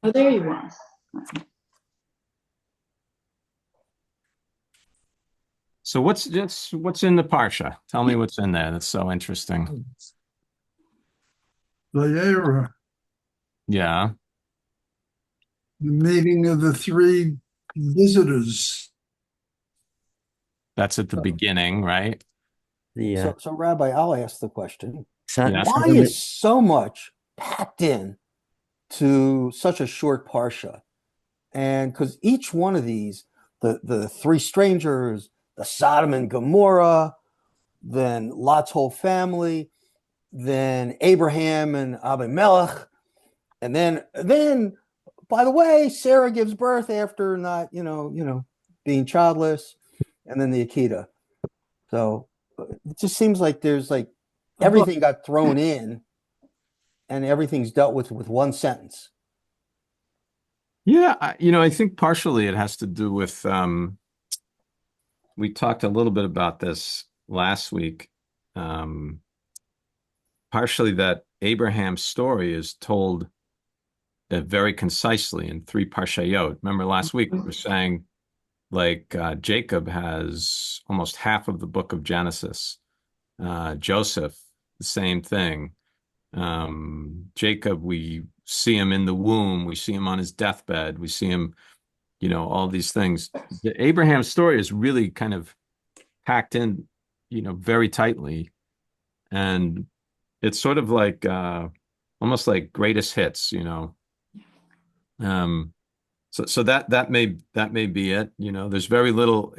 Oh, there you are. So what's in the Parsha? Tell me what's in there. That's so interesting. Vayera, Yeah, the meeting of the three visitors. that's at the beginning, right? The So, Rabbi, I'll ask the question. Yeah. Why is so much packed in to such a short parsha? And because each one of these, the three strangers, the Sodom and Gomorrah, then Lot's whole family, then Abraham and Abimelech, and then by the way, Sarah gives birth after not, being childless, and then the Akita. So it just seems like there's like everything got thrown in and everything's dealt with one sentence. Yeah, I think partially it has to do with we talked a little bit about this last week. Um, Partially that Abraham's story is told very concisely in three parshayot. Remember last week we were saying like Jacob has almost half of the book of Genesis. Joseph, the same thing. Jacob, we see him in the womb, we see him on his deathbed, we see him, all these things. Abraham's story is really kind of packed in, very tightly. And it's sort of like almost like greatest hits. So that may be it. There's very little.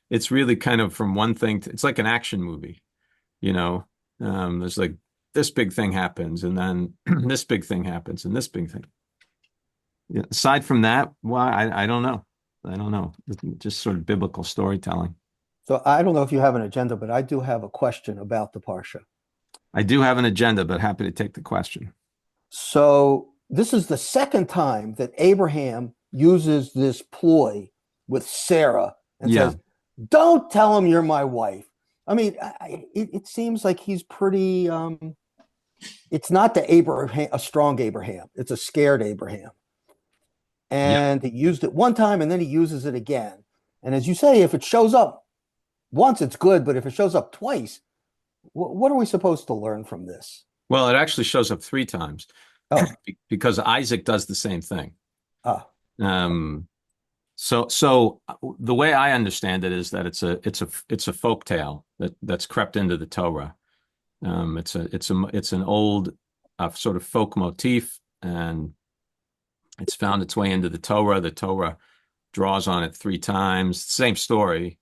It's really kind of from one thing to, it's like an action movie. There's like this big thing happens, and then this big thing happens, and this big thing. Yeah, aside from that, well, I don't know. I don't know. It's just sort of biblical storytelling. So I don't know if you have an agenda, but I do have a question about the Parsha. I do have an agenda, but happy to take the question. So this is the second time that Abraham uses this ploy with Sarah and says, "Don't tell him you're my wife." I mean, it seems like he's pretty. It's not a strong Abraham. It's a scared Abraham. And he used it one time, and then he uses it again. And as you say, if it shows up once, it's good. But if it shows up twice, what are we supposed to learn from this? Well, it actually shows up three times. Oh. Because Isaac does the same thing. Ah. So the way I understand it is that it's a folk tale that's crept into the Torah. It's an old sort of folk motif, and it's found its way into the Torah. The Torah draws on it three times. Same story.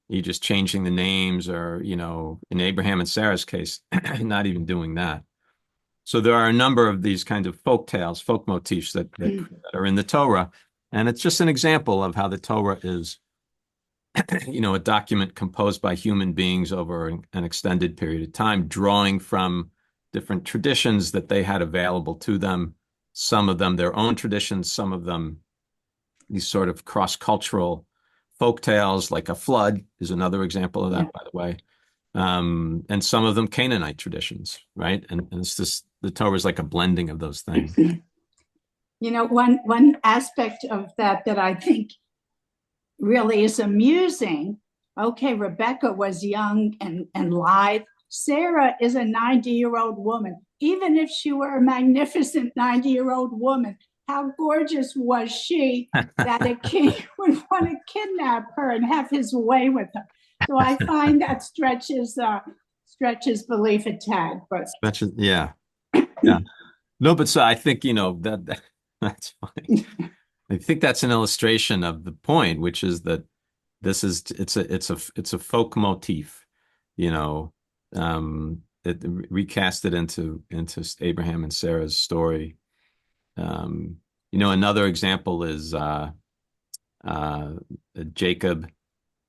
You're just changing the names, or in Abraham and Sarah's case, not even doing that. So there are a number of these kind of folk tales, folk motifs that are in the Torah. And it's just an example of how the Torah is, a document composed by human beings over an extended period of time, drawing from different traditions that they had available to them. Some of them their own traditions, some of them these sort of cross-cultural folk tales, like a flood is another example of that, by the way. And some of them Canaanite traditions, right? And it's just the Torah is like a blending of those things. One aspect of that I think really is amusing. Okay, Rebecca was young and lithe. Sarah is a 90-year-old woman. Even if she were a magnificent 90-year-old woman, how gorgeous was she that a king would want to kidnap her and have his way with her? So I find that stretches belief a tad. But yeah. No, but so I think that's funny. I think that's an illustration of the point, which is that it's a folk motif. It recasted into Abraham and Sarah's story. Another example is Jacob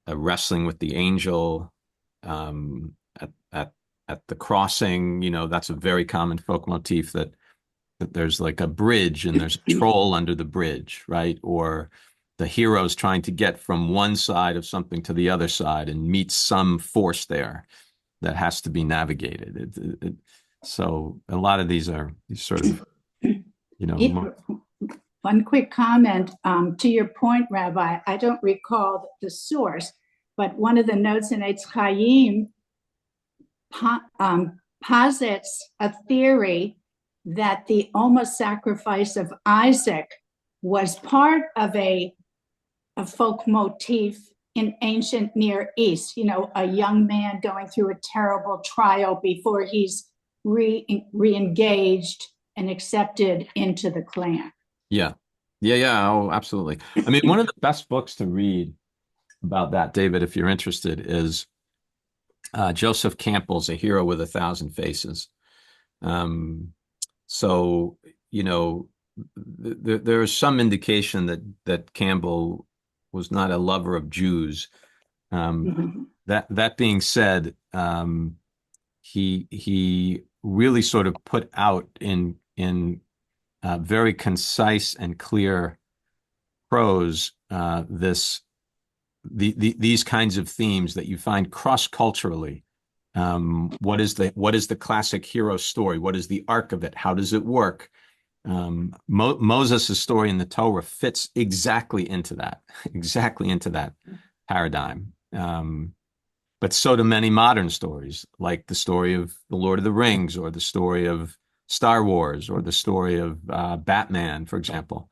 wrestling with the angel at the crossing. That's a very common folk motif that there's like a bridge and there's a troll under the bridge, right? Or the hero's trying to get from one side of something to the other side and meets some force there that has to be navigated. So a lot of these are these sort of, One quick comment to your point, Rabbi. I don't recall the source, but one of the notes in Eitz Chaim posits a theory that the almost sacrifice of Isaac was part of a folk motif in ancient Near East. You know, a young man going through a terrible trial before he's re-engaged and accepted into the clan. Yeah. Oh, absolutely. I mean, one of the best books to read about that, David, if you're interested, is Joseph Campbell's A Hero with a Thousand Faces. So, you know, there is some indication that Campbell was not a lover of Jews. That being said, he really sort of put out in very concise and clear prose these kinds of themes that you find cross-culturally. What is the classic hero story? What is the arc of it? How does it work? Moses' story in the Torah fits exactly into that paradigm. But so do many modern stories, like the story of The Lord of the Rings, or the story of Star Wars, or the story of Batman, for example.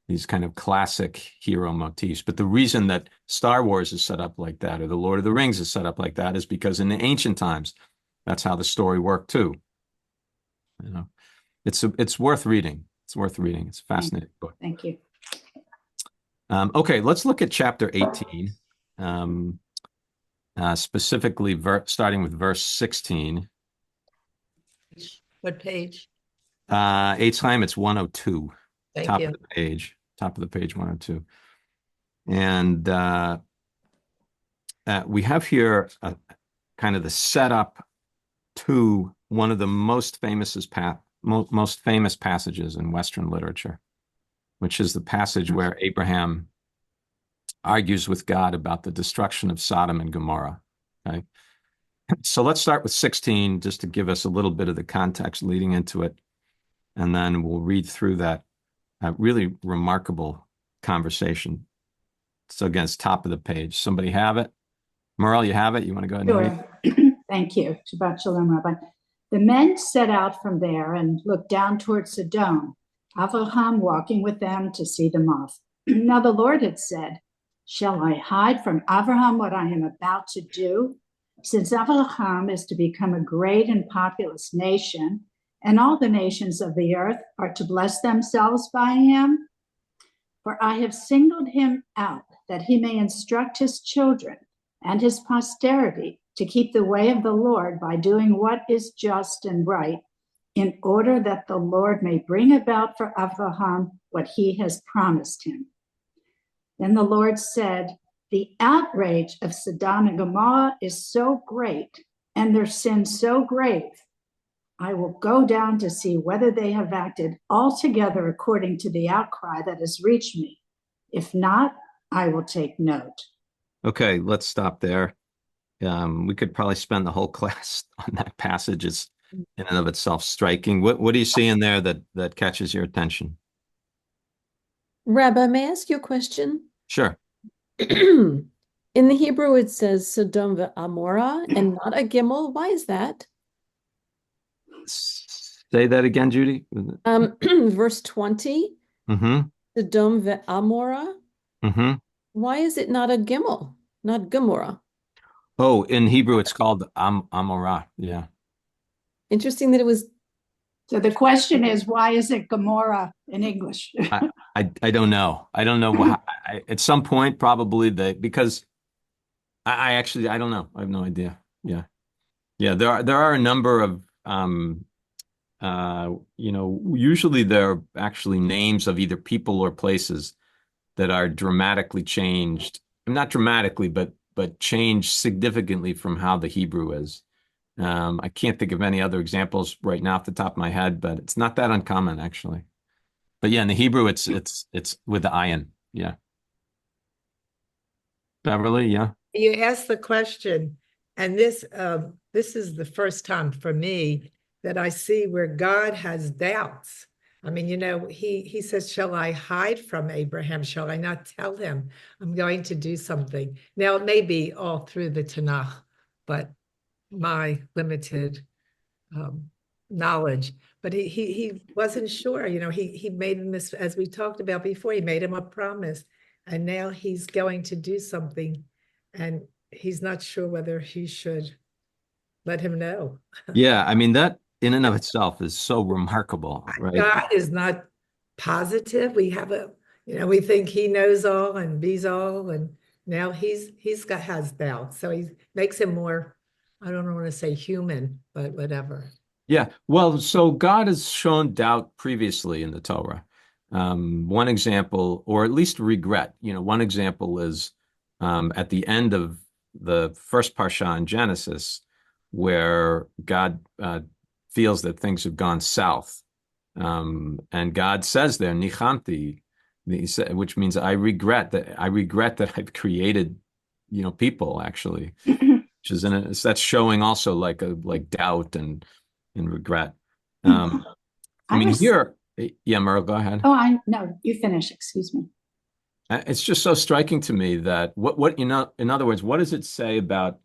These kind of classic hero motifs. But the reason that Star Wars is set up like that, or The Lord of the Rings is set up like that, is because in the ancient times, that's how the story worked too. You know, it's worth reading. It's worth reading. It's a fascinating book. Thank you. Okay, let's look at chapter 18, specifically starting with verse 16. What page? Eitz Chaim, it's 102. Thank Top you. of the page, 102. And we have here kind of the setup to one of the most famous passages in Western literature, which is the passage where Abraham argues with God about the destruction of Sodom and Gomorrah. Okay, so let's start with 16, just to give us a little bit of the context leading into it, and then we'll read through that really remarkable conversation. So again, it's top of the page. Somebody have it? Merle, you have it? You want to go ahead and read? Sure. Thank you. Shabbat Shalom, Rabbi. The men set out from there and looked down towards Sodom, Avraham walking with them to see them off. Now the Lord had said, "Shall I hide from Avraham what I am about to do? Since Avraham is to become a great and populous nation, and all the nations of the earth are to bless themselves by him. For I have singled him out, that he may instruct his children and his posterity to keep the way of the Lord by doing what is just and right, in order that the Lord may bring about for Avraham what he has promised him." Then the Lord said, "The outrage of Sodom and Gomorrah is so great, and their sin so grave, I will go down to see whether they have acted altogether according to the outcry that has reached me. If not, I will take note." Okay, let's stop there. We could probably spend the whole class on that passage. It's in and of itself striking. What do you see in there that catches your attention? Rabbi, may I ask you a question? Sure. In the Hebrew, it says Sodom ve'Amorah and not a gimel. Why is that? Say that again, Judy. Verse 20, Mm-hmm. Sodom ve'Amorah. Mm-hmm. Why is it not a gimel, not Gomorrah? Oh, in Hebrew, it's called Amorah. Yeah. Interesting that it was. So the question is, why is it Gomorrah in English? I don't know. I don't know why. At some point, probably because I don't know. I have no idea. Yeah. There are a number of usually they're actually names of either people or places that are dramatically changed. Not dramatically, but changed significantly from how the Hebrew is. I can't think of any other examples right now off the top of my head, but it's not that uncommon actually. But yeah, in the Hebrew, it's with the ayin. Yeah. Beverly, yeah. You asked the question, and this is the first time for me that I see where God has doubts I mean, he says, shall I hide from Abraham? Shall I not tell him I'm going to do something? Now, it may be all through the Tanakh, but my limited knowledge, but he wasn't sure. He made him this, as we talked about before, he made him a promise, and now he's going to do something, and he's not sure whether he should let him know. Yeah, I mean, that in and of itself is so remarkable, right? God is not positive. We think he knows all and be's all, and now has doubt. So he makes him more, I don't want to say human, but whatever. Yeah, well, so God has shown doubt previously in the Torah. One example, or at least regret, one example is at the end of the first Parsha in Genesis, where God feels that things have gone south. And God says there, Nichanti, which means I regret that I've created, people actually, which is that's showing also like doubt and regret. I mean, here, yeah, Merle, go ahead. Oh, no, you finish, excuse me. It's just so striking to me that in other words, what does it say about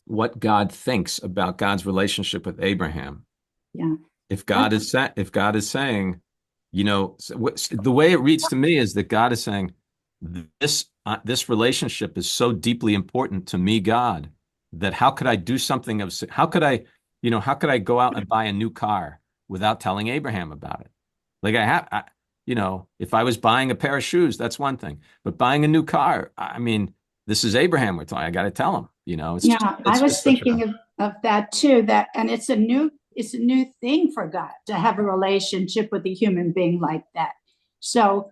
what God thinks about God's relationship with Abraham? Yeah. If God is saying, the way it reads to me is that God is saying, this relationship is so deeply important to me, God, that how could I do something how could I go out and buy a new car without telling Abraham about it? Like if I was buying a pair of shoes, that's one thing, but buying a new car, I mean, this is Abraham we're talking. I got to tell him, I was thinking of that too, and it's a new thing for God to have a relationship with a human being like that. So,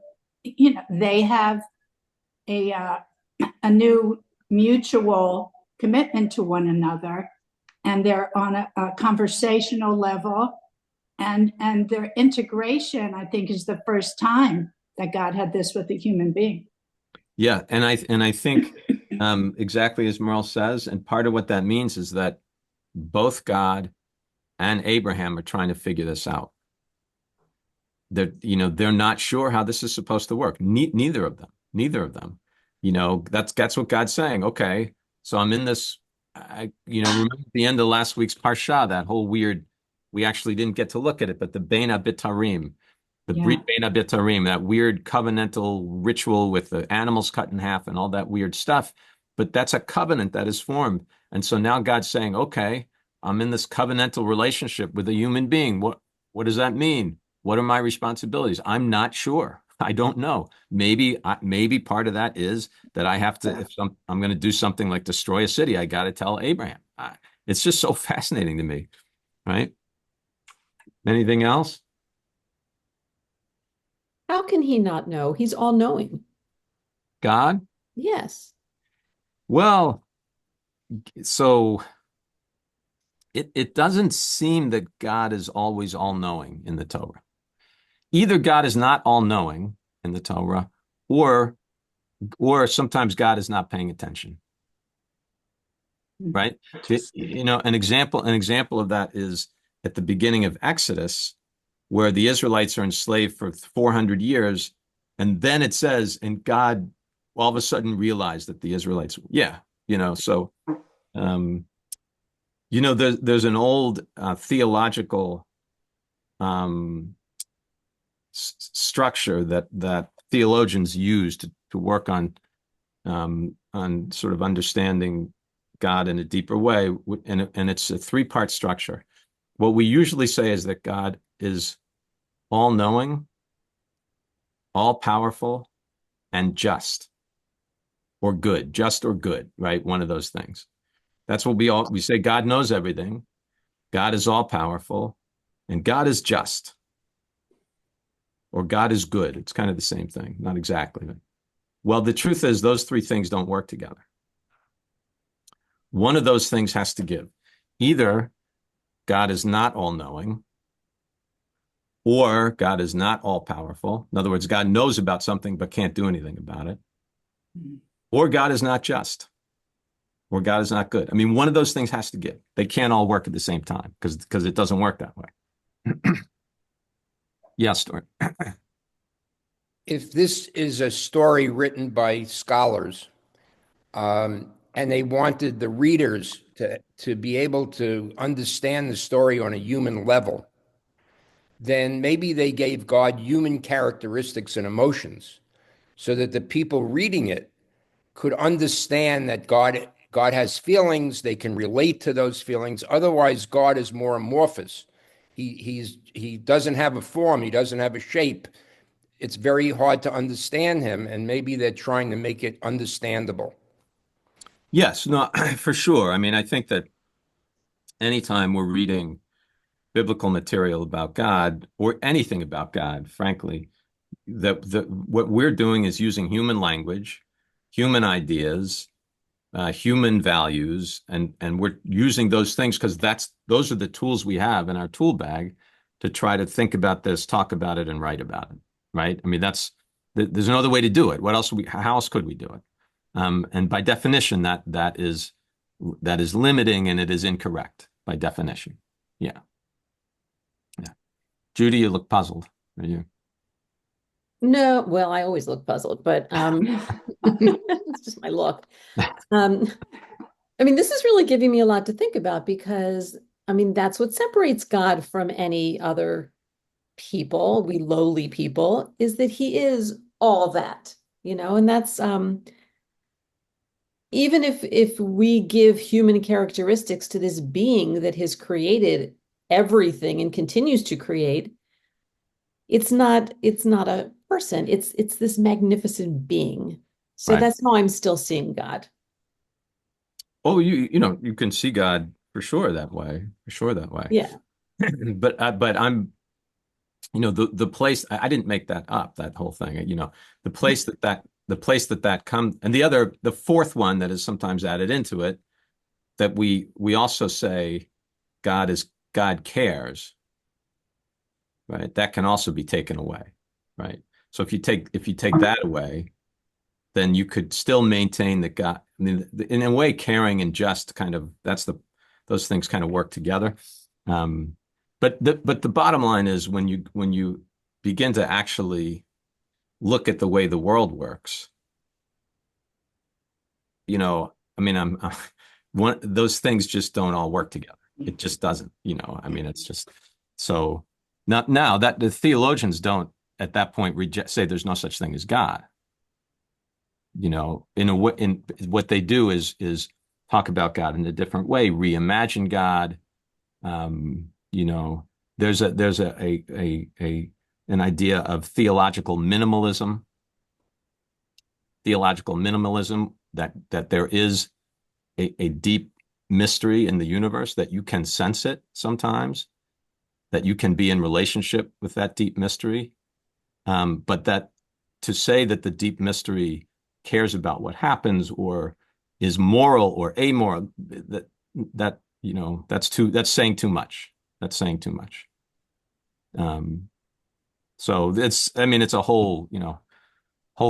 they have a new mutual commitment to one another, and they're on a conversational level, and their integration, I think, is the first time that God had this with a human being. Yeah, and I think exactly as Merle says, and part of what that means is that both God and Abraham are trying to figure this out. They're not sure how this is supposed to work. Neither of them. That's what God's saying. Okay, so I'm in this. Remember at the end of last week's Parsha, that whole weird. We actually didn't get to look at it, but the Bein HaBitarim, Brit Bein HaBitarim, that weird covenantal ritual with the animals cut in half and all that weird stuff. But that's a covenant that is formed, and so now God's saying, okay, I'm in this covenantal relationship with a human being. What does that mean? What are my responsibilities? I'm not sure. I don't know. Maybe part of that is that I have to, I'm going to do something like destroy a city, I got to tell Abraham. It's just so fascinating to me, right? Anything else? How can he not know? He's all-knowing. God? Yes. Well, so it doesn't seem that God is always all-knowing in the Torah. Either God is not all-knowing in the Torah, or sometimes God is not paying attention. Right? An example of that is at the beginning of Exodus, where the Israelites are enslaved for 400 years, and then it says, and God all of a sudden realized that the Israelites, there's an old theological structure that theologians use to work on sort of understanding God in a deeper way, and it's a three-part structure. What we usually say is that God is all-knowing, all-powerful, and just or good, right? One of those things. That's what we say. God knows everything. God is all-powerful, and God is just. Or God is good. It's kind of the same thing. Not exactly. Well, the truth is those three things don't work together. One of those things has to give. Either God is not all-knowing, or God is not all-powerful. In other words, God knows about something but can't do anything about it. Or God is not just. Or God is not good. I mean, one of those things has to give. They can't all work at the same time because it doesn't work that way. Yeah, Stuart. If this is a story written by scholars, and they wanted the readers to be able to understand the story on a human level, then maybe they gave God human characteristics and emotions so that the people reading it could understand that God has feelings, they can relate to those feelings. Otherwise, God is more amorphous. He doesn't have a form, he doesn't have a shape. It's very hard to understand him, and maybe they're trying to make it understandable. Yes, no, for sure. I mean, I think that anytime we're reading biblical material about God or anything about God, frankly, what we're doing is using human language, human ideas, human values, and we're using those things because those are the tools we have in our tool bag to try to think about this, talk about it, and write about it. Right? I mean, there's no other way to do it. How else could we do it? And by definition, that is limiting and it is incorrect by definition. Yeah. Yeah. Judy, you look puzzled. Are you? No, well, I always look puzzled, but it's just my look. I mean, this is really giving me a lot to think about because, I mean, that's what separates God from any other people, we lowly people, is that he is all that, and that's even if we give human characteristics to this being that has created everything and continues to create, it's not a person, it's this magnificent being. So Right. that's how I'm still seeing God. Oh, you can see God for sure that way. Yeah. But I'm, the place I didn't make that up. That whole thing, the place that comes, and the fourth one that is sometimes added into it, that we also say God cares, right? That can also be taken away, right? So if you take that away, then you could still maintain that God, I mean, in a way, caring and just kind of those things kind of work together. But the bottom line is when you begin to actually look at the way the world works, I mean, those things just don't all work together. It just doesn't, I mean, it's just so not now that the theologians don't at that point say there's no such thing as God. In what they do is talk about God in a different way, reimagine God. There's an idea of theological minimalism that there is a deep mystery in the universe, that you can sense it sometimes, that you can be in relationship with that deep mystery, but that to say that the deep mystery cares about what happens or is moral or amoral, that's saying too much. So it's a whole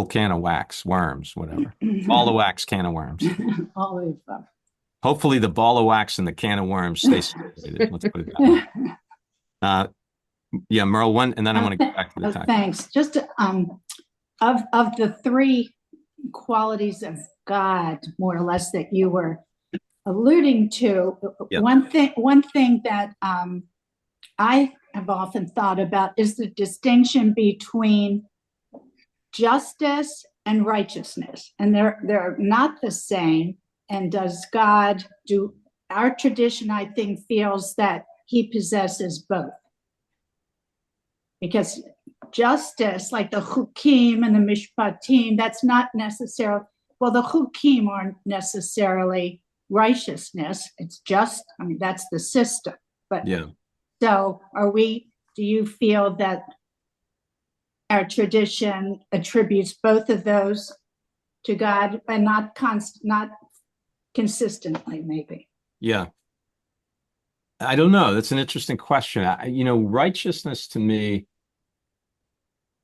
can of wax, worms, whatever. Ball of wax, can of worms. All of them. Hopefully the ball of wax and the can of worms stay separated. Let's put it that way. Yeah, Merle, one, and then I want to get back to the text. Thanks. Just of the three qualities of God, more or less, that you were alluding to, Yeah. one thing that I have often thought about is the distinction between justice and righteousness, and they're not the same. And does God do? Our tradition, I think, feels that he possesses both, because justice, like the chukim and the mishpatim, that's not necessarily, well, the chukim aren't necessarily righteousness. It's just, I mean, that's the system. But yeah. So do you feel that our tradition attributes both of those to God, and not consistently, maybe? Yeah. I don't know. That's an interesting question. Righteousness to me,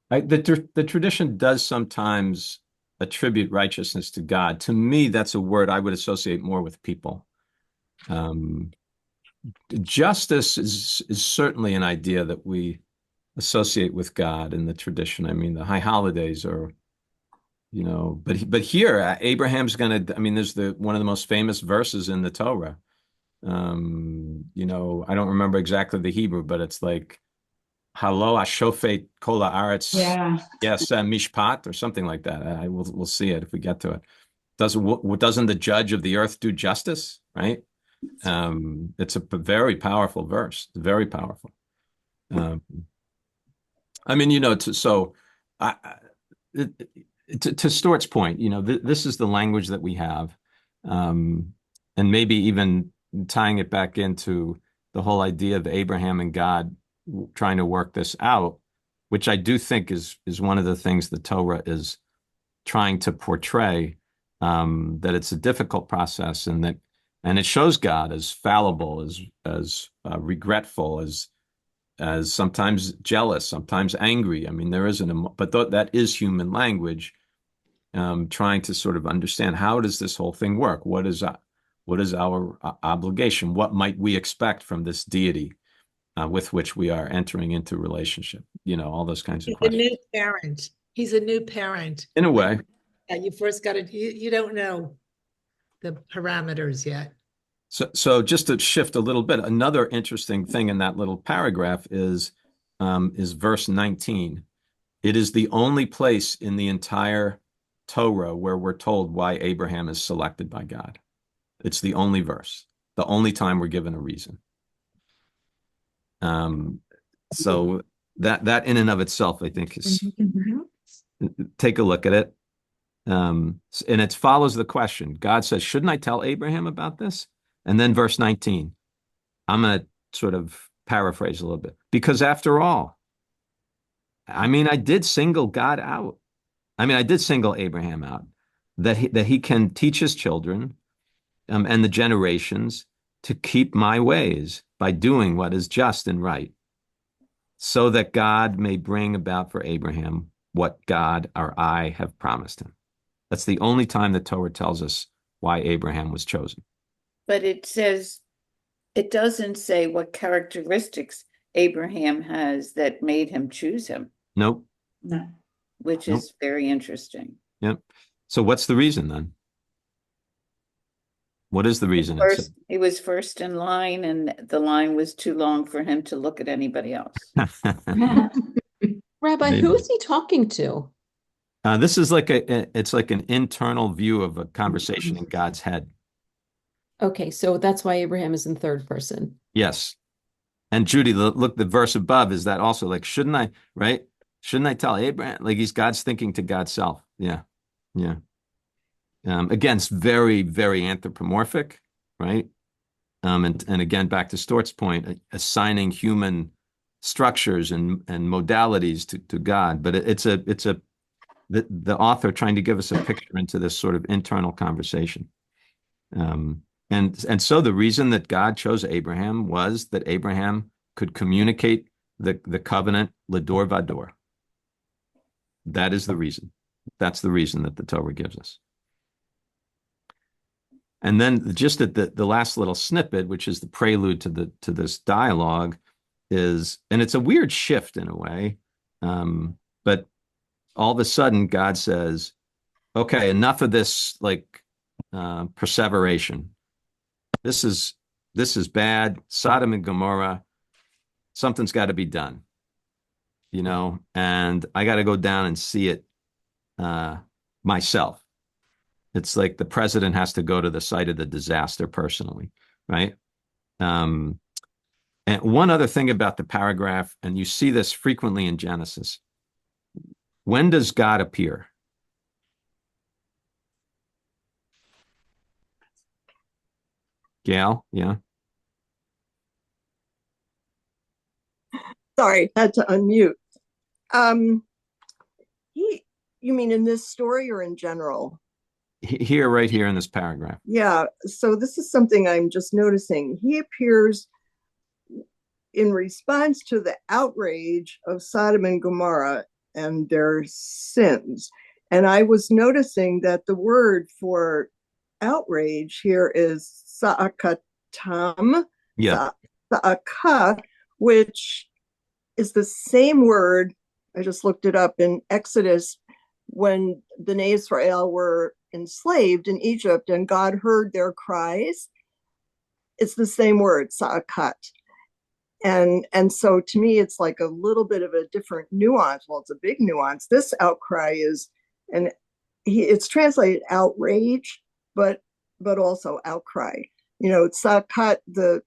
the tradition does sometimes attribute righteousness to God. To me, that's a word I would associate more with people. Justice is certainly an idea that we associate with God in the tradition. I mean, the high holidays are, but here Abraham's gonna. I mean, there's the one of the most famous verses in the Torah. I don't remember exactly the Hebrew, but it's like Halo Ashofet Kol Haaretz, Yeah. yes, Mishpat or something like that. We'll see it if we get to it. Doesn't the judge of the earth do justice? Right? It's a very powerful verse, very powerful. I mean, to Stuart's point, this is the language that we have, and maybe even tying it back into the whole idea of Abraham and God trying to work this out, which I do think is one of the things the Torah is trying to portray, that it's a difficult process, and it shows God as fallible, as regretful, as sometimes jealous, sometimes angry. I mean, there isn't, but that is human language, trying to sort of understand how does this whole thing work? What is our obligation? What might we expect from this deity with which we are entering into relationship? All those kinds of questions. He's a new parent. He's a new parent. In a way. Yeah, you first got to, you don't know the parameters yet. So just to shift a little bit, another interesting thing in that little paragraph is verse 19. It is the only place in the entire Torah where we're told why Abraham is selected by God. It's the only verse, the only time we're given a reason. So that in and of itself, I think, is take a look at it. And it follows the question. God says, shouldn't I tell Abraham about this? And then verse 19, I'm going to sort of paraphrase a little bit. Because after all, I mean, I did single God out. I mean, I did single Abraham out, that he can teach his children and the generations to keep my ways by doing what is just and right, so that God may bring about for Abraham what God or I have promised him. That's the only time the Torah tells us why Abraham was chosen. But it doesn't say what characteristics Abraham has that made him choose him. Nope. No. Which is very interesting. Yep. So what's the reason then? What is the reason? He was first in line, and the line was too long for him to look at anybody else. Rabbi, Maybe. who is he talking to? This is it's like an internal view of a conversation in God's head. Okay, so that's why Abraham is in third person. Yes. And Judy, look, the verse above is that also, like, shouldn't I, right? Shouldn't I tell Abraham? Like, God's thinking to God's self. Yeah. Yeah. Again, it's very, very anthropomorphic, right? And again, back to Stuart's point, assigning human structures and modalities to God. But it's the author trying to give us a picture into this sort of internal conversation. And so the reason that God chose Abraham was that Abraham could communicate the covenant Lador Vador. That is the reason. That's the reason that the Torah gives us. And then just at the last little snippet, which is the prelude to this dialogue, is, and it's a weird shift in a way, but all of a sudden God says, okay, enough of this perseveration. This is bad. Sodom and Gomorrah, something's got to be done, and I got to go down and see it myself. It's like the president has to go to the site of the disaster personally, right? And one other thing about the paragraph, and you see this frequently in Genesis. When does God appear? Gail, yeah. Sorry, had to unmute. You mean in this story or in general? Here, right here in this paragraph. Yeah, so this is something I'm just noticing. He appears in response to the outrage of Sodom and Gomorrah and their sins. And I was noticing that the word for outrage here is sa'akatam, yeah, sa'aka, which is the same word. I just looked it up in Exodus when the Bnei Israel were enslaved in Egypt and God heard their cries. It's the same word, sa'akat. And so to me, it's like a little bit of a different nuance. Well, it's a big nuance. This outcry is, and it's translated outrage, but also outcry. You know, sa'akat, the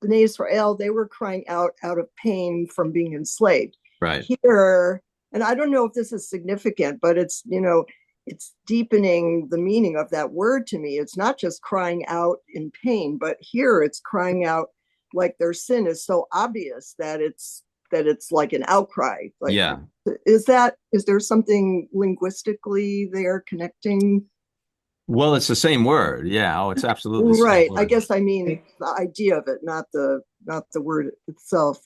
Bnei Israel, they were crying out of pain from being enslaved. Right. Here, and I don't know if this is significant, but it's, you know, it's deepening the meaning of that word to me. It's not just crying out in pain, but here it's crying out like their sin is so obvious that it's like an outcry. Like, Yeah. Is there something linguistically there connecting? Well, it's the same word. Yeah. Oh, it's absolutely the same Right. word. I guess I mean the idea of it, not the word itself.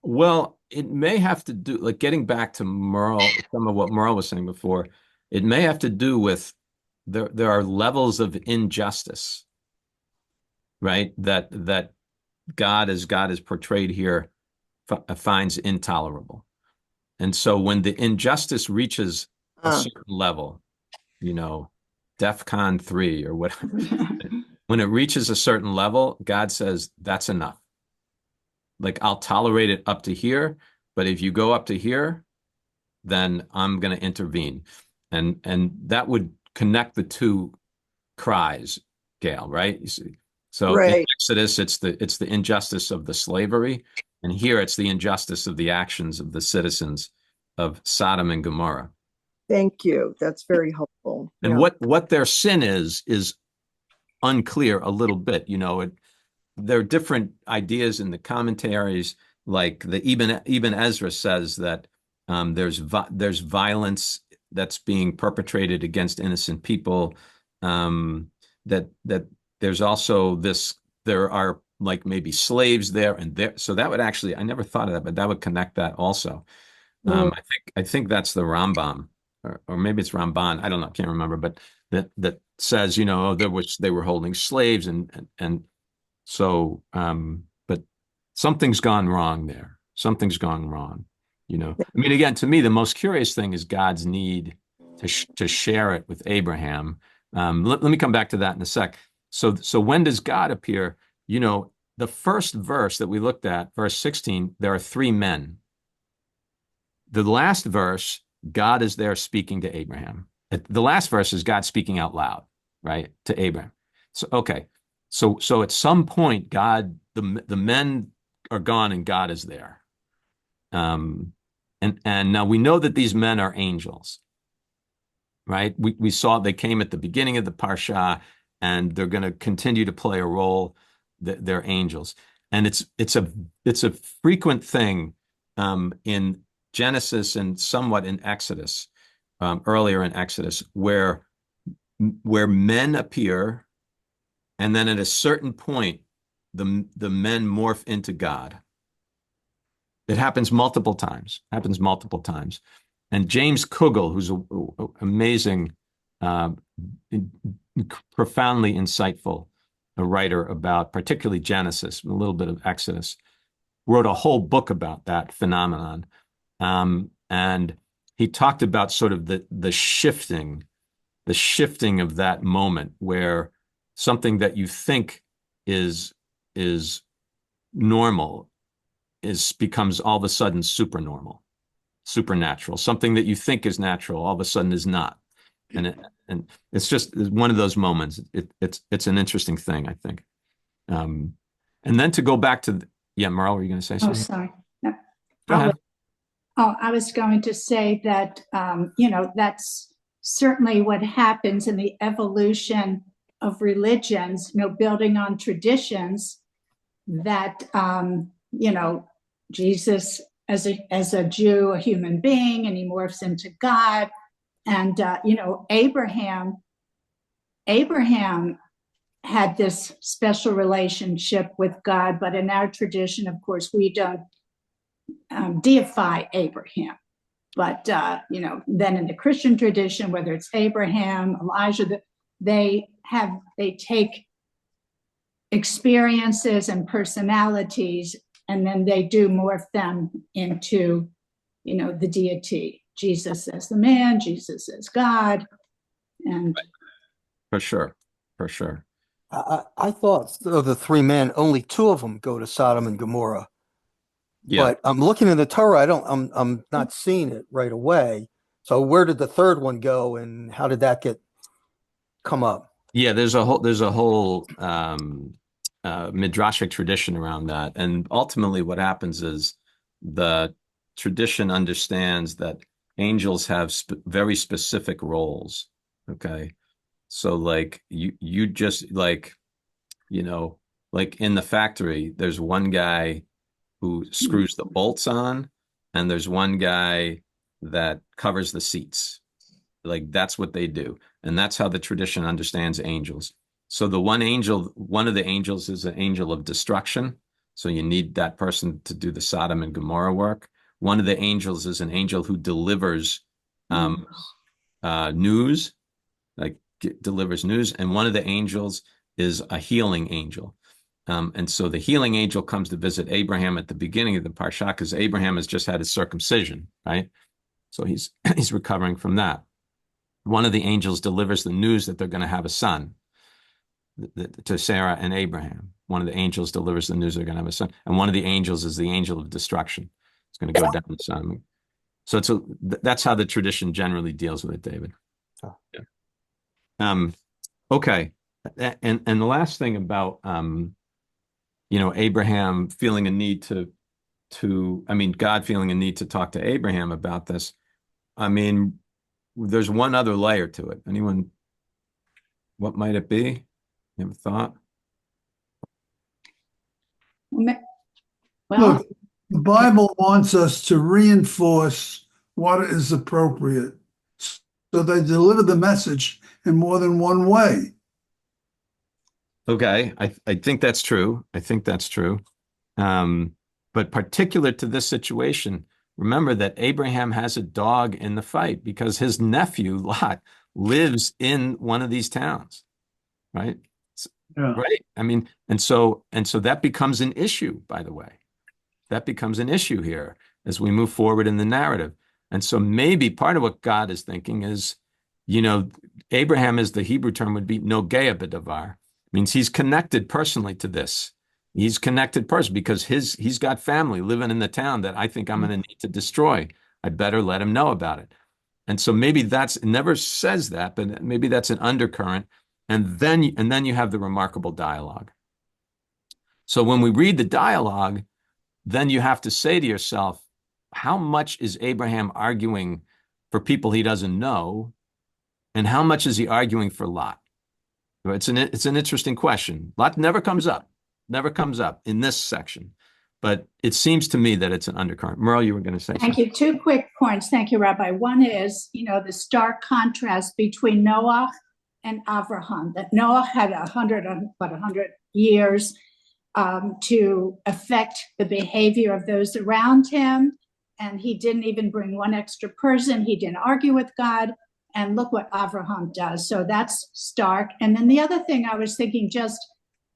Well, it may have to do, like getting back to Merle, some of what Merle was saying before, it may have to do with there are levels of injustice, right? That God, as God is portrayed here, finds intolerable. And so when the injustice reaches a certain level, you know, DEFCON 3 or whatever, when it reaches a certain level, God says, that's enough. Like, I'll tolerate it up to here, but if you go up to here, then I'm going to intervene. And that would connect the two cries, Gail, right? You see? So Right. in Exodus, it's the injustice of the slavery, and here it's the injustice of the actions of the citizens of Sodom and Gomorrah. Thank you. That's very helpful. And Yeah. what their sin is unclear a little bit. You know, there are different ideas in the commentaries, like the Ibn Ezra says that there's violence that's being perpetrated against innocent people. That there's also there are like maybe slaves there and there. So that would actually, I never thought of that, but that would connect that also. I think that's the Rambam, or maybe it's Ramban. I don't know, can't remember, but that says, you know, they were holding slaves and so, but something's gone wrong there. Something's gone wrong. You know, I mean, again, to me, the most curious thing is God's need to share it with Abraham. Let me come back to that in a sec. So when does God appear? You know, the first verse that we looked at, verse 16, there are three men. The last verse, God is there speaking to Abraham. The last verse is God speaking out loud, right, to Abraham. So, okay. So at some point, God, the men are gone and God is there. And now we know that these men are angels, right? We saw they came at the beginning of the Parsha, and they're going to continue to play a role. They're angels, and it's a frequent thing in Genesis and somewhat in Exodus, earlier in Exodus, where men appear. And then at a certain point, the men morph into God. It happens multiple times. And James Kugel, who's an amazing, profoundly insightful writer about particularly Genesis, a little bit of Exodus, wrote a whole book about that phenomenon. And he talked about sort of the shifting of that moment where something that you think is normal becomes all of a sudden supernatural. Something that you think is natural all of a sudden is not, and it's just one of those moments. It's an interesting thing, I think. And then to go back to Merle, were you going to say something? Oh, sorry. No. Go ahead. I was going to say that that's certainly what happens in the evolution of religions, building on traditions that, Jesus as a Jew, a human being, and he morphs into God. And, Abraham had this special relationship with God, but in our tradition, of course, we don't deify Abraham. But, then in the Christian tradition, whether it's Abraham, Elijah, they take experiences and personalities and then they do morph them into, the deity. Jesus as the man, Jesus as God, and For sure. For sure. I thought of the three men, only two of them go to Sodom and Gomorrah. Yeah. But I'm looking in the Torah. I'm not seeing it right away. So where did the third one go, and how did that come up? Yeah, there's a whole midrashic tradition around that, and ultimately, what happens is the tradition understands that angels have very specific roles. Okay, so like you just like like in the factory, there's one guy who screws the bolts on, and there's one guy that covers the seats. Like that's what they do. And that's how the tradition understands angels. So one of the angels is an angel of destruction. So you need that person to do the Sodom and Gomorrah work. One of the angels is an angel who delivers news, like delivers news. And one of the angels is a healing angel. And so the healing angel comes to visit Abraham at the beginning of the Parsha because Abraham has just had his circumcision, right? So he's recovering from that. One of the angels delivers the news that they're going to have a son to Sarah and Abraham. One of the angels delivers the news they're going to have a son. And one of the angels is the angel of destruction. It's going to go down the sun. So that's how the tradition generally deals with it, David. Oh. Yeah. Okay. And the last thing about, Abraham feeling a need God feeling a need to talk to Abraham about this. There's one other layer to it. Anyone, what might it be? You have a thought? well, Look, the Bible wants us to reinforce what is appropriate. So they deliver the message in more than one way. Okay, I think that's true. I think that's true. But particular to this situation, remember that Abraham has a dog in the fight because his nephew, Lot, lives in one of these towns, right? Yeah. Right. And so that becomes an issue, by the way. That becomes an issue here as we move forward in the narrative. And so maybe part of what God is thinking is, Abraham, is the Hebrew term would be nogea b'davar, means he's connected personally to this. He's connected person because he's got family living in the town that I think I'm going to need to destroy. I better let him know about it. And so maybe it never says that, but maybe that's an undercurrent. And then you have the remarkable dialogue. So when we read the dialogue, then you have to say to yourself, how much is Abraham arguing for people he doesn't know? And how much is he arguing for Lot? It's an interesting question. Lot never comes up in this section, but it seems to me that it's an undercurrent. Merle, you were going to say Thank something. you. Two quick points. Thank you, Rabbi. One is, the stark contrast between Noah and Avraham, that Noah had 100 years to affect the behavior of those around him. And he didn't even bring one extra person. He didn't argue with God. And look what Avraham does. So that's stark. And then the other thing I was thinking, just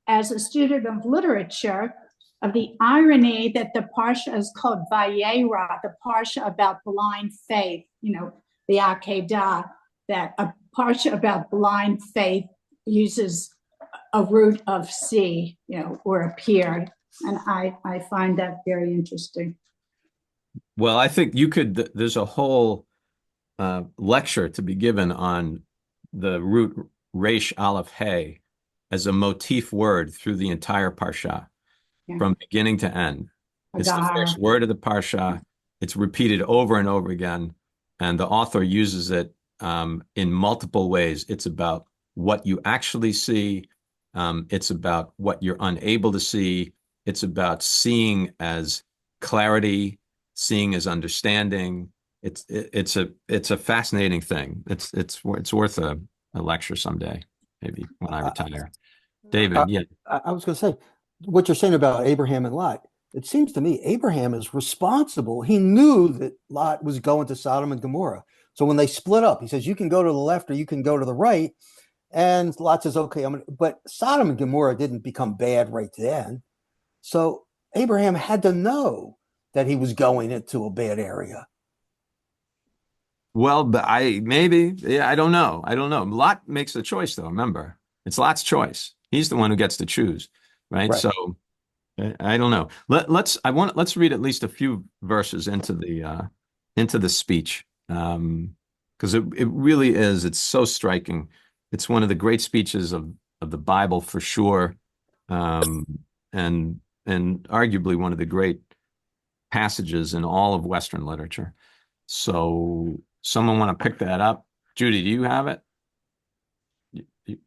as a student of literature, of the irony that the Parsha is called Vayera, the Parsha about blind faith, the Akedah, that a Parsha about blind faith uses a root of see, or appeared. And I find that very interesting. Well, I think there's a whole lecture to be given on the root Resh Aleph Hey as a motif word through the entire Parsha, from beginning to end. It's the first word of the Parsha. It's repeated over and over again, and the author uses it in multiple ways. It's about what you actually see. It's about what you're unable to see. It's about seeing as clarity, seeing as understanding. It's a fascinating thing. It's worth a lecture someday, maybe when I retire. David, yeah. I was going to say, what you're saying about Abraham and Lot, it seems to me Abraham is responsible. He knew that Lot was going to Sodom and Gomorrah. So when they split up, he says, you can go to the left or you can go to the right. And Lot says, okay, but Sodom and Gomorrah didn't become bad right then. So Abraham had to know that he was going into a bad area. Well, but I don't know. I don't know. Lot makes the choice, though. Remember, it's Lot's choice. He's the one who gets to choose, right? Right. So I don't know. Let's read at least a few verses into the speech, because it really is. It's so striking. It's one of the great speeches of the Bible for sure, and arguably one of the great passages in all of Western literature. So, someone want to pick that up? Judy, do you have it?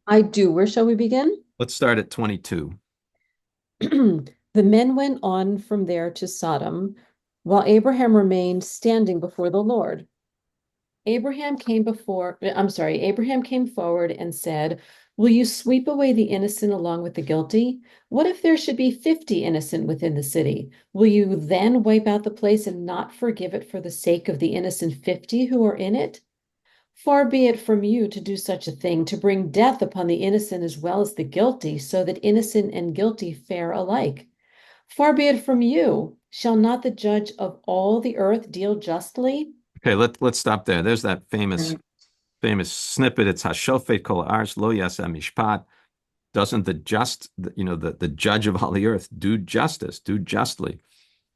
I do. Where shall we begin? Let's start at 22. The men went on from there to Sodom, while Abraham remained standing before the Lord. Abraham came forward and said, "Will you sweep away the innocent along with the guilty? What if there should be 50 innocent within the city? Will you then wipe out the place and not forgive it for the sake of the innocent 50 who are in it? Far be it from you to do such a thing, to bring death upon the innocent as well as the guilty, so that innocent and guilty fare alike. Far be it from you. Shall not the judge of all the earth deal justly?" Okay, let's stop there. There's that famous snippet. It's Hashofet kol haaretz lo yaseh mishpat. Doesn't the judge of all the earth do justice, do justly?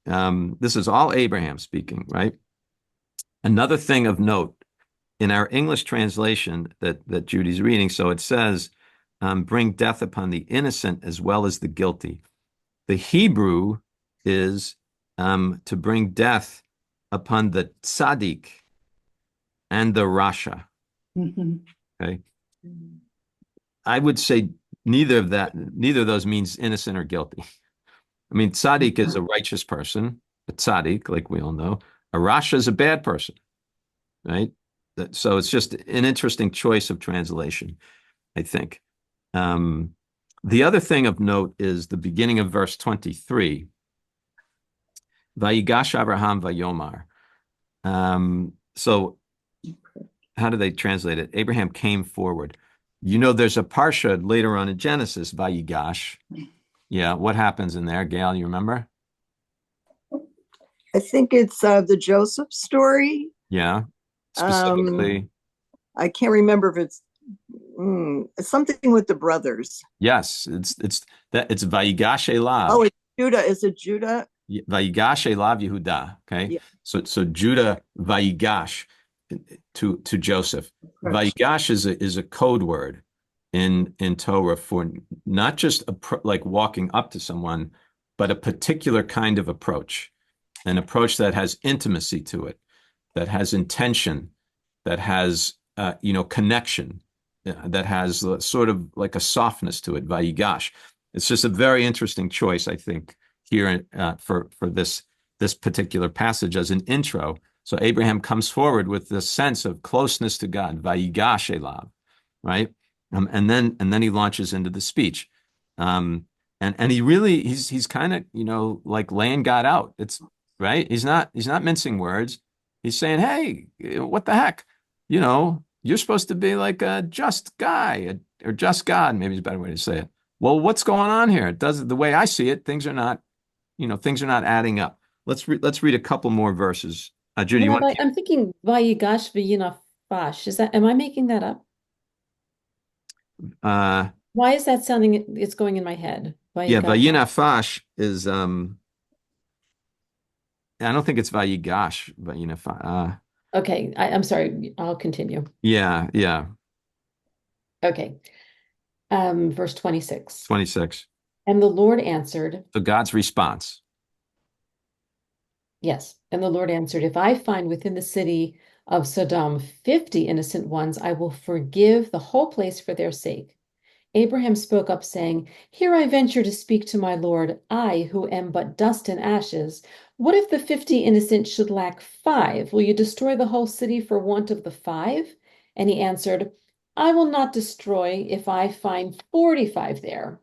This is all Abraham speaking, right? Another thing of note in our English translation that Judy's reading, so it says, bring death upon the innocent as well as the guilty. The Hebrew is to bring death upon the tzaddik and the rasha. Okay. I would say neither of those means innocent or guilty. I mean, tzaddik is a righteous person, a tzaddik, like we all know. A rasha is a bad person, right? So it's just an interesting choice of translation, I think. The other thing of note is the beginning of verse 23. Vayigash Abraham vayomar. So how do they translate it? Abraham came forward. There's a Parsha later on in Genesis, Vayigash. Yeah, what happens in there, Gail? You remember? I think it's the Joseph story. Yeah, specifically. I can't remember if it's something with the brothers. Yes, it's Vayigash Elav. Oh, it's Judah. Is it Judah? Vayigash Elav Yehuda. Okay, Yeah. So Judah Vayigash to Joseph. Right. Vayigash is a code word in Torah for not just like walking up to someone, but a particular kind of approach, an approach that has intimacy to it, that has intention, that has connection, that has sort of like a softness to it. Vayigash. It's just a very interesting choice, I think, here for this particular passage as an intro. So Abraham comes forward with this sense of closeness to God, Vayigash Elav, right? And then he launches into the speech, and he really he's kind of like laying God out. It's right. He's not mincing words. He's saying, "Hey, what the heck? You're supposed to be like a just guy or just God. Maybe is a better way to say it. Well, what's going on here? It does the way I see it. Things are not adding up. Let's read a couple more verses. Judy, you want? I'm thinking Vayigash v'yinafash. Am I making that up? Why is that sounding? It's going in my head. Yeah, vayinafash is I don't think it's vayigash, vayinafash. Okay, I'm sorry. I'll continue. Yeah. Okay. Verse 26. 26. And the Lord answered. So God's response. Yes. And the Lord answered, "If I find within the city of Sodom 50 innocent ones, I will forgive the whole place for their sake." Abraham spoke up, saying, "Here I venture to speak to my Lord, I who am but dust and ashes. What if the 50 innocent should lack 5? Will you destroy the whole city for want of the 5? And he answered, "I will not destroy if I find 45 there."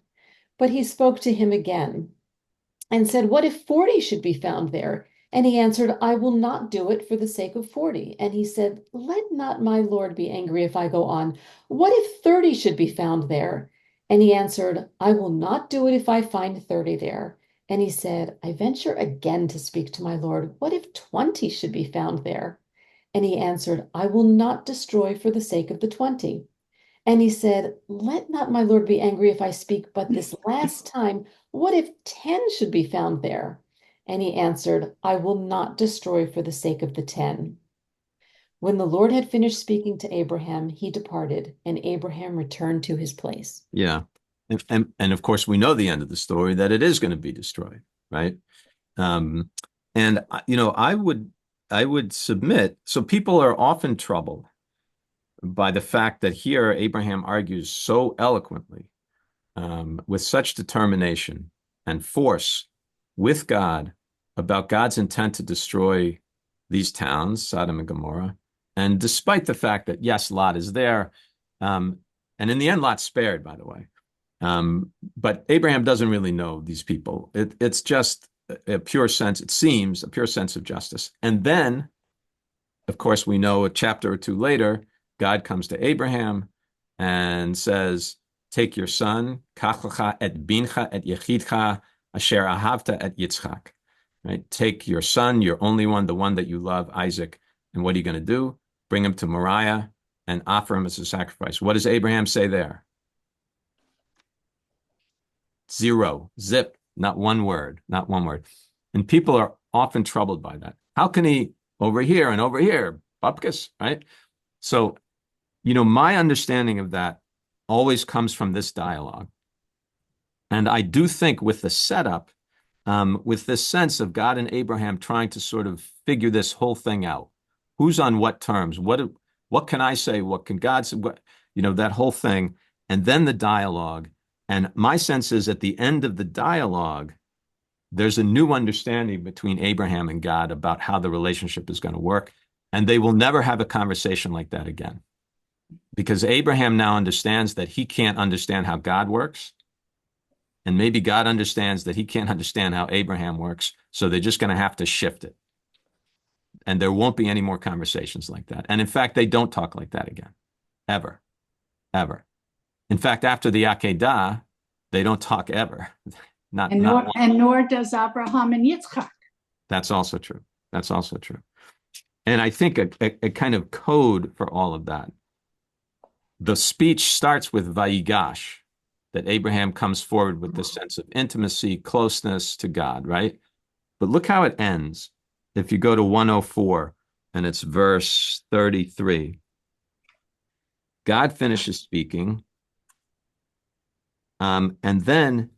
But he spoke to him again and said, "What if 40 should be found there?" And he answered, "I will not do it for the sake of 40. And he said, "Let not my Lord be angry if I go on. What if 30 should be found there?" And he answered, "I will not do it if I find 30 there." And he said, I venture again to speak to my Lord. What if 20 should be found there? And he answered, I will not destroy for the sake of the 20. And he said, let not my Lord be angry if I speak but this last time. What if 10 should be found there? And he answered, I will not destroy for the sake of the 10. When the Lord had finished speaking to Abraham, he departed, and Abraham returned to his place. Yeah. And of course, we know the end of the story, that it is going to be destroyed, right? And I would submit, so people are often troubled by the fact that here Abraham argues so eloquently, with such determination and force with God about God's intent to destroy these towns, Sodom and Gomorrah. And despite the fact that, yes, Lot is there, and in the end, Lot's spared, by the way. But Abraham doesn't really know these people. It's just a pure sense, it seems, a pure sense of justice. And then, of course, we know a chapter or two later, God comes to Abraham and says, take your son, kach lecha et bincha et yechidcha, asher ahavta et Yitzchak. Right? Take your son, your only one, the one that you love, Isaac. And what are you going to do? Bring him to Moriah and offer him as a sacrifice. What does Abraham say there? Zero, zip, not one word, not one word. And people are often troubled by that. How can he over here and over here, bupkis, right? So, my understanding of that always comes from this dialogue. And I do think with the setup, with this sense of God and Abraham trying to sort of figure this whole thing out. Who's on what terms? What can I say? What can God say? That whole thing. And then the dialogue. And my sense is at the end of the dialogue, there's a new understanding between Abraham and God about how the relationship is going to work. And they will never have a conversation like that again. Because Abraham now understands that he can't understand how God works. And maybe God understands that he can't understand how Abraham works. So they're just going to have to shift it. And there won't be any more conversations like that. And in fact, they don't talk like that again. Ever. Ever. In fact, after the Akedah, they don't talk ever. Nor does Abraham and Yitzchak. That's also true. That's also true. And I think a kind of code for all of that. The speech starts with Vayigash, that Abraham comes forward with this sense of intimacy, closeness to God, right? But look how it ends. If you go to 104, and it's verse 33, God finishes speaking, and then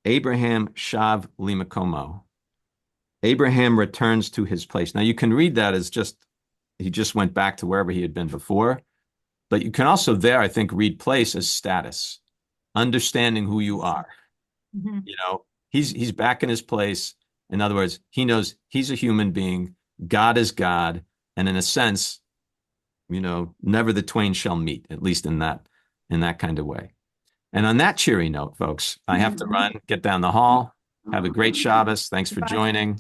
Abraham shav limakomo. Abraham returns to his place. Now you can read that as he just went back to wherever he had been before, but you can also there, I think, read place as status, understanding who you are. Mm-hmm. He's back in his place. In other words, he knows he's a human being. God is God. And in a sense, never the twain shall meet, at least in that kind of way. And on that cheery note, folks, I have to run, get down the hall. Have a great Shabbos. Thanks for joining.